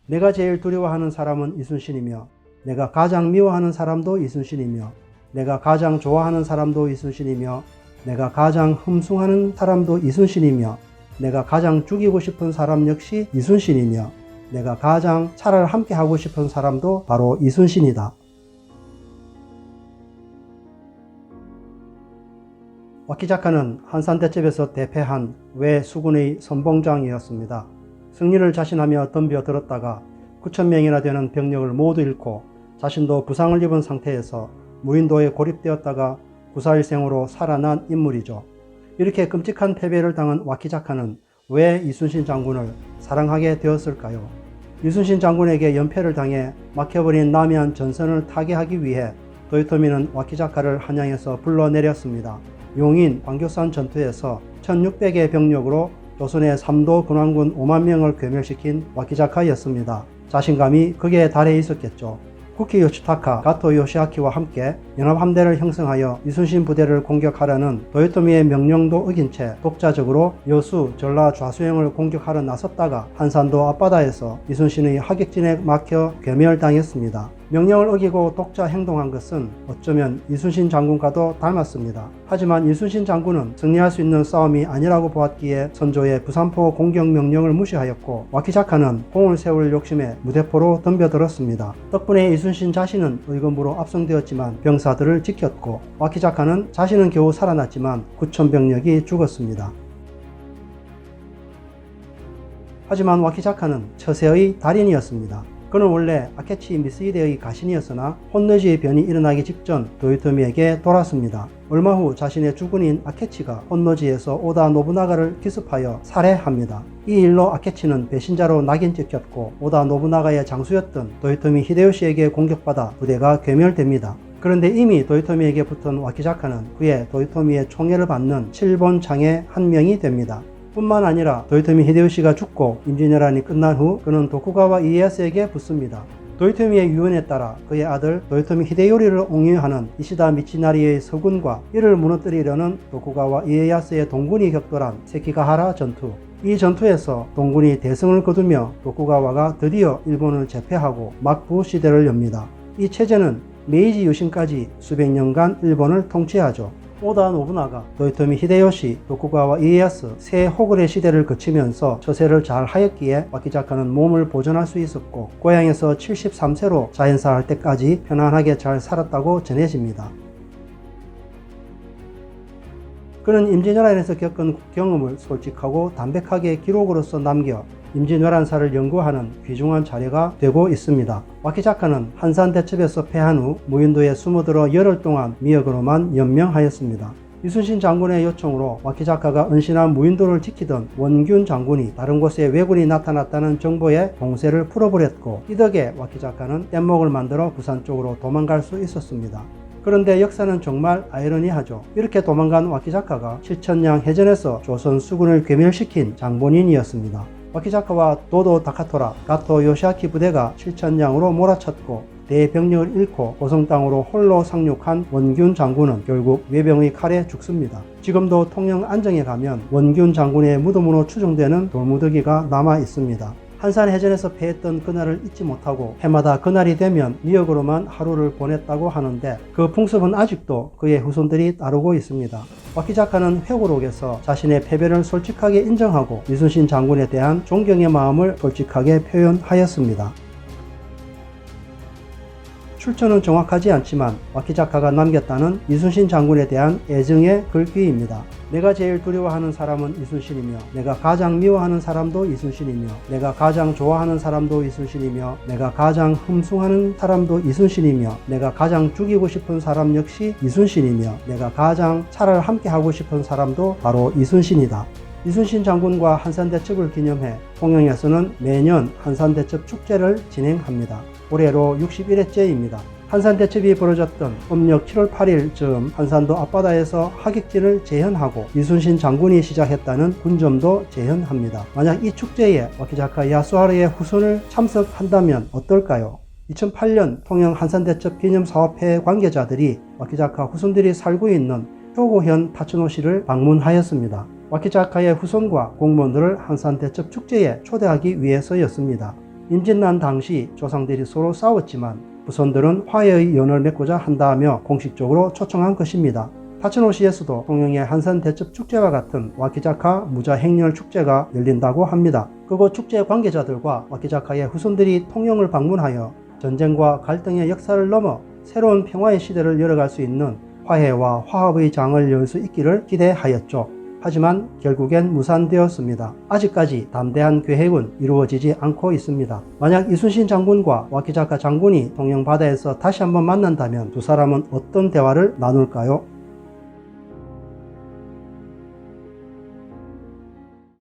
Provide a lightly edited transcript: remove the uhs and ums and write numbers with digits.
내가 제일 두려워하는 사람은 이순신이며 내가 가장 미워하는 사람도 이순신이며 내가 가장 좋아하는 사람도 이순신이며 내가 가장 흠숭하는 사람도 이순신이며 내가 가장 죽이고 싶은 사람 역시 이순신이며 내가 가장 차를 함께 하고 싶은 사람도 바로 이순신이다. 와키 작가는 한산대첩에서 대패한 외수군의 선봉장이었습니다. 승리를 자신하며 덤벼들었다가 9,000명이나 되는 병력을 모두 잃고 자신도 부상을 입은 상태에서 무인도에 고립되었다가 구사일생으로 살아난 인물이죠. 이렇게 끔찍한 패배를 당한 와키 작가는 왜 이순신 장군을 사랑하게 되었을까요? 이순신 장군에게 연패를 당해 막혀버린 남해안 전선을 타개하기 위해 도요토미는 와키 작가를 한양에서 불러내렸습니다. 용인 광교산 전투에서 1600의 병력으로 조선의 3도 근왕군 5만 명을 괴멸시킨 와키 작가였습니다. 자신감이 극에 달해 있었겠죠. 쿠키 요시타카, 가토 요시아키와 함께 연합함대를 형성하여 이순신 부대를 공격하려는 도요토미의 명령도 어긴 채 독자적으로 여수, 전라 좌수영을 공격하러 나섰다가 한산도 앞바다에서 이순신의 하객진에 막혀 괴멸당했습니다. 명령을 어기고 독자 행동한 것은 어쩌면 이순신 장군과도 닮았습니다. 하지만 이순신 장군은 승리할 수 있는 싸움이 아니라고 보았기에 선조의 부산포 공격 명령을 무시하였고 와키 작가는 공을 세울 욕심에 무대포로 덤벼들었습니다. 덕분에 이순신 자신은 의금부로 압송되었지만 병사들을 지켰고 와키 작가는 자신은 겨우 살아났지만 9,000병력이 죽었습니다. 하지만 와키 작가는 처세의 달인이었습니다. 그는 원래 아케치 미쓰히데의 가신이었으나 혼너지의 변이 일어나기 직전 도요토미에게 돌았습니다. 얼마 후 자신의 주군인 아케치가 혼너지에서 오다 노부나가를 기습하여 살해합니다. 이 일로 아케치는 배신자로 낙인 찍혔고 오다 노부나가의 장수였던 도요토미 히데요시에게 공격받아 부대가 괴멸됩니다. 그런데 이미 도요토미에게 붙은 와키 작가는 그의 도요토미의 총애를 받는 7본 장의 한 명이 됩니다. 뿐만 아니라 도요토미 히데요시가 죽고 임진왜란이 끝난 후 그는 도쿠가와 이에야스에게 붙습니다. 도요토미의 유언에 따라 그의 아들 도요토미 히데요리를 옹유하는 이시다 미치나리의 서군과 이를 무너뜨리려는 도쿠가와 이에야스의 동군이 격돌한 세키가하라 전투. 이 전투에서 동군이 대승을 거두며 도쿠가와가 드디어 일본을 제패하고 막부 시대를 엽니다. 이 체제는 메이지 유신까지 수백 년간 일본을 통치하죠. 오다 노부나가, 도요토미 히데요시, 도쿠가와 이에야스 세 호글의 시대를 거치면서 처세를 잘 하였기에 와키 작가는 몸을 보존할 수 있었고 고향에서 73세로 자연사할 때까지 편안하게 잘 살았다고 전해집니다. 그는 임진왜란에서 겪은 경험을 솔직하고 담백하게 기록으로서 남겨 임진왜란사를 연구하는 귀중한 자료가 되고 있습니다. 와키 작가는 한산대첩에서 패한 후 무인도에 숨어들어 열흘 동안 미역으로만 연명하였습니다. 이순신 장군의 요청으로 와키 작가가 은신한 무인도를 지키던 원균 장군이 다른 곳에 왜군이 나타났다는 정보에 봉쇄를 풀어버렸고 이 덕에 와키 작가는 뗏목을 만들어 부산 쪽으로 도망갈 수 있었습니다. 그런데 역사는 정말 아이러니하죠. 이렇게 도망간 와키 작가가 칠천량 해전에서 조선 수군을 괴멸시킨 장본인이었습니다. 와키 작가와 도도 다카토라, 가토 요시아키 부대가 칠천량으로 몰아쳤고 대병력을 잃고 고성 땅으로 홀로 상륙한 원균 장군은 결국 외병의 칼에 죽습니다. 지금도 통영 안정에 가면 원균 장군의 무덤으로 추정되는 돌무더기가 남아 있습니다. 한산해전에서 패했던 그날을 잊지 못하고 해마다 그날이 되면 미역으로만 하루를 보냈다고 하는데 그 풍습은 아직도 그의 후손들이 따르고 있습니다. 와키 작가는 회고록에서 자신의 패배를 솔직하게 인정하고 이순신 장군에 대한 존경의 마음을 솔직하게 표현하였습니다. 출처는 정확하지 않지만 와키 작가가 남겼다는 이순신 장군에 대한 애정의 글귀입니다. 내가 제일 두려워하는 사람은 이순신이며 내가 가장 미워하는 사람도 이순신이며 내가 가장 좋아하는 사람도 이순신이며 내가 가장 흠숭하는 사람도 이순신이며 내가 가장 죽이고 싶은 사람 역시 이순신이며 내가 가장 차를 함께 하고 싶은 사람도 바로 이순신이다. 이순신 장군과 한산대첩을 기념해 통영에서는 매년 한산대첩 축제를 진행합니다. 올해로 61회째입니다. 한산대첩이 벌어졌던 음력 7월 8일 즈음 한산도 앞바다에서 하객진을 재현하고 이순신 장군이 시작했다는 군점도 재현합니다. 만약 이 축제에 와키 작가 야스하루의 후손을 참석한다면 어떨까요? 2008년 통영 한산대첩 기념사업회 관계자들이 와키 작가 후손들이 살고 있는 효고현 타츠노시를 방문하였습니다. 와키 작가의 후손과 공무원들을 한산대첩 축제에 초대하기 위해서였습니다. 임진난 당시 조상들이 서로 싸웠지만 부선들은 화해의 연을 맺고자 한다며 공식적으로 초청한 것입니다. 타츠노시에서도 통영의 한산 대첩 축제와 같은 와키자카 무자 행렬 축제가 열린다고 합니다. 그곳 축제 관계자들과 와키자카의 후손들이 통영을 방문하여 전쟁과 갈등의 역사를 넘어 새로운 평화의 시대를 열어갈 수 있는 화해와 화합의 장을 열 수 있기를 기대하였죠. 하지만 결국엔 무산되었습니다. 아직까지 담대한 계획은 이루어지지 않고 있습니다. 만약 이순신 장군과 와키자카 장군이 통영 바다에서 다시 한번 만난다면 두 사람은 어떤 대화를 나눌까요?